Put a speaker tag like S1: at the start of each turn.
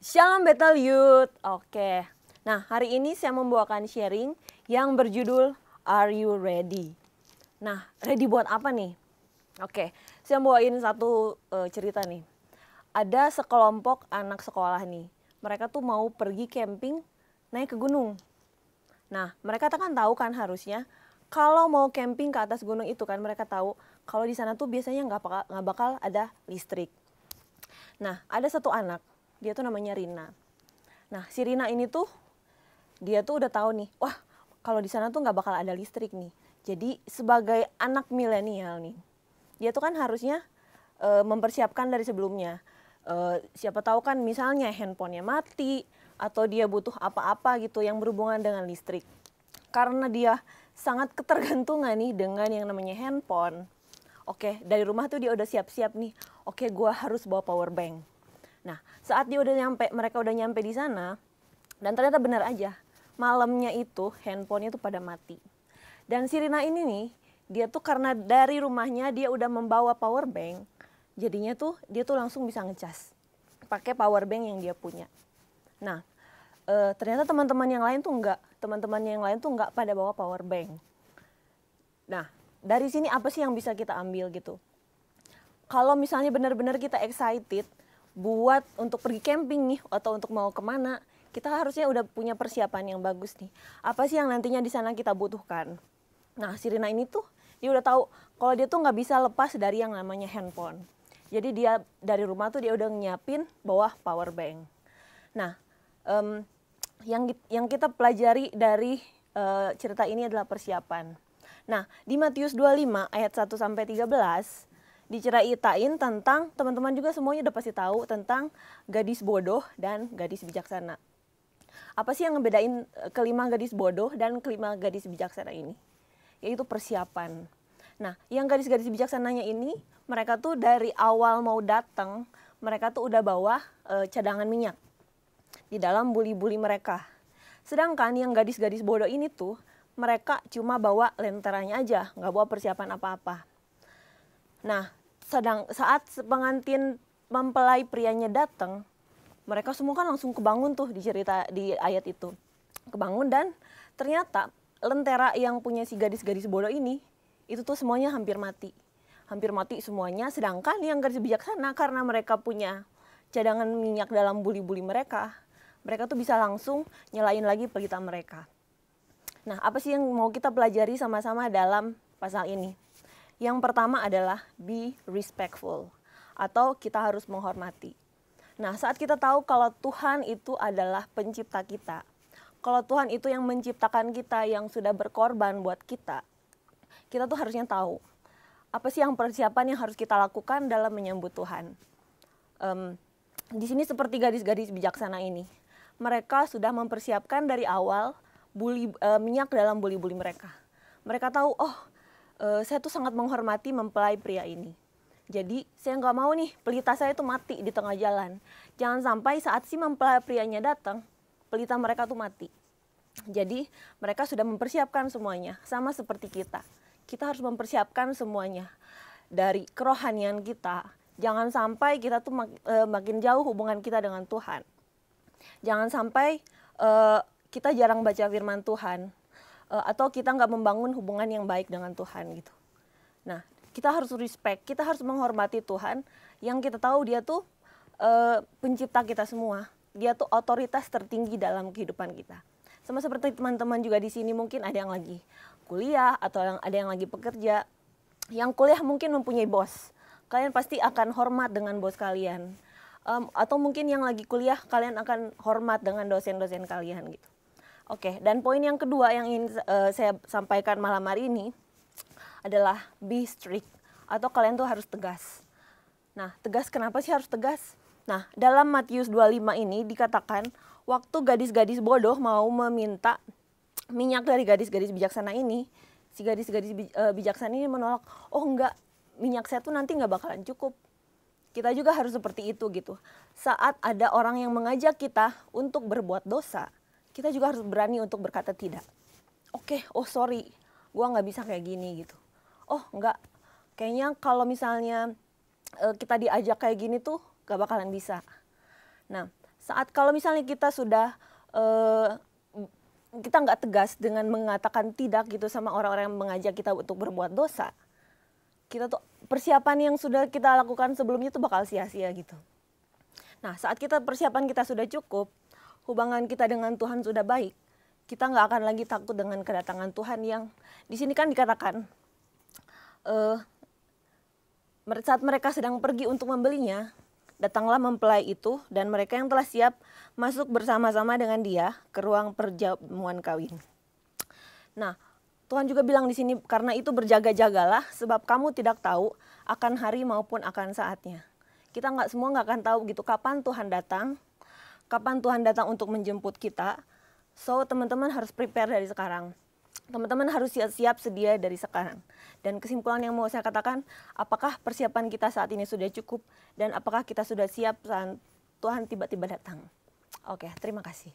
S1: Shalom Battle Youth. Oke. Nah, hari ini saya membawakan sharing yang berjudul Are You Ready? Nah, ready buat apa nih? Oke, saya bawain satu cerita nih. Ada sekelompok anak sekolah nih. Mereka tuh mau pergi camping naik ke gunung. Nah, mereka kan tahu kan harusnya kalau mau camping ke atas gunung itu kan mereka tahu kalau di sana tuh biasanya nggak bakal ada listrik. Nah, ada satu anak, dia tuh namanya Rina. Nah, si Rina ini tuh, dia tuh udah tahu nih, wah kalau di sana tuh nggak bakal ada listrik nih. Jadi sebagai anak milenial nih, dia tuh kan harusnya mempersiapkan dari sebelumnya. Siapa tahu kan misalnya handphonenya mati, atau dia butuh apa-apa gitu yang berhubungan dengan listrik. Karena dia sangat ketergantungan nih dengan yang namanya handphone. Oke, dari rumah tuh dia udah siap-siap nih. Oke, gua harus bawa power bank. Nah, saat dia udah nyampe, mereka udah nyampe di sana, dan ternyata benar aja, malamnya itu handphonenya tuh pada mati. Dan si Rina ini nih, dia tuh karena dari rumahnya dia udah membawa power bank, jadinya tuh dia tuh langsung bisa ngecas pakai power bank yang dia punya. Nah, ternyata teman-teman yang lain tuh enggak pada bawa power bank. Nah, dari sini apa sih yang bisa kita ambil gitu? Kalau misalnya benar-benar kita excited buat untuk pergi camping nih atau untuk mau kemana, kita harusnya udah punya persiapan yang bagus nih. Apa sih yang nantinya di sana kita butuhkan? Nah, si Rina ini tuh dia udah tahu kalau dia tuh nggak bisa lepas dari yang namanya handphone. Jadi dia dari rumah tuh dia udah nyiapin bawa power bank. Nah, yang kita pelajari dari cerita ini adalah persiapan. Nah, di Matius 25 ayat 1 sampai 13 diceritain tentang, teman-teman juga semuanya udah pasti tahu tentang gadis bodoh dan gadis bijaksana. Apa sih yang ngebedain kelima gadis bodoh dan kelima gadis bijaksana ini? Yaitu persiapan. Nah, yang gadis-gadis bijaksananya ini, mereka tuh dari awal mau datang, mereka tuh udah bawa cadangan minyak di dalam buli-buli mereka. Sedangkan yang gadis-gadis bodoh ini tuh, mereka cuma bawa lenteranya aja, nggak bawa persiapan apa-apa. Nah, saat pengantin mempelai prianya datang, mereka semua kan langsung kebangun tuh di ayat itu. Kebangun dan ternyata lentera yang punya si gadis-gadis bodoh ini, itu tuh semuanya hampir mati. Hampir mati semuanya, sedangkan yang gadis bijaksana karena mereka punya cadangan minyak dalam buli-buli mereka tuh bisa langsung nyalain lagi pelita mereka. Nah, apa sih yang mau kita pelajari sama-sama dalam pasal ini? Yang pertama adalah be respectful, atau kita harus menghormati. Nah, saat kita tahu kalau Tuhan itu adalah pencipta kita, kalau Tuhan itu yang menciptakan kita, yang sudah berkorban buat kita tuh harusnya tahu apa sih yang persiapan yang harus kita lakukan dalam menyambut Tuhan. Di sini seperti gadis-gadis bijaksana ini, mereka sudah mempersiapkan dari awal minyak dalam buli-buli mereka. Mereka tahu, saya tuh sangat menghormati mempelai pria ini. Jadi saya nggak mau nih pelita saya tuh mati di tengah jalan. Jangan sampai saat si mempelai prianya datang, pelita mereka tuh mati. Jadi mereka sudah mempersiapkan semuanya, sama seperti kita. Kita harus mempersiapkan semuanya dari kerohanian kita. Jangan sampai kita tuh makin jauh hubungan kita dengan Tuhan. Jangan sampai kita jarang baca firman Tuhan, atau kita nggak membangun hubungan yang baik dengan Tuhan gitu. Nah, kita harus respect, kita harus menghormati Tuhan yang kita tahu dia tuh pencipta kita semua. Dia tuh otoritas tertinggi dalam kehidupan kita. Sama seperti teman-teman juga di sini, mungkin ada yang lagi kuliah atau ada yang lagi bekerja. Yang kuliah mungkin mempunyai bos. Kalian pasti akan hormat dengan bos kalian. Atau mungkin yang lagi kuliah, kalian akan hormat dengan dosen-dosen kalian gitu. Oke, dan poin yang kedua yang ingin saya sampaikan malam hari ini adalah be strict, atau kalian tuh harus tegas. Nah, tegas kenapa sih harus tegas? Nah, dalam Matius 25 ini dikatakan waktu gadis-gadis bodoh mau meminta minyak dari gadis-gadis bijaksana ini, si gadis-gadis bijaksana ini menolak, oh enggak, minyak saya tuh nanti nggak bakalan cukup. Kita juga harus seperti itu gitu. Saat ada orang yang mengajak kita untuk berbuat dosa, kita juga harus berani untuk berkata tidak. Oke, oh sorry, gua nggak bisa kayak gini gitu. Oh enggak, kayaknya kalau misalnya kita diajak kayak gini tuh gak bakalan bisa. Nah, Saat kalau misalnya kita sudah kita nggak tegas dengan mengatakan tidak gitu sama orang-orang yang mengajak kita untuk berbuat dosa, kita tuh persiapan yang sudah kita lakukan sebelumnya tuh bakal sia-sia gitu. Nah, saat persiapan kita sudah cukup, hubungan kita dengan Tuhan sudah baik, kita nggak akan lagi takut dengan kedatangan Tuhan yang di sini kan dikatakan saat mereka sedang pergi untuk membelinya, datanglah mempelai itu dan mereka yang telah siap masuk bersama-sama dengan dia ke ruang perjamuan kawin. Nah, Tuhan juga bilang di sini, karena itu berjaga-jagalah sebab kamu tidak tahu akan hari maupun akan saatnya. Kita semua nggak akan tahu gitu kapan Tuhan datang untuk menjemput kita. So teman-teman harus prepare dari sekarang. Teman-teman harus siap-siap sedia dari sekarang. Dan kesimpulan yang mau saya katakan, apakah persiapan kita saat ini sudah cukup dan apakah kita sudah siap saat Tuhan tiba-tiba datang? Oke, terima kasih.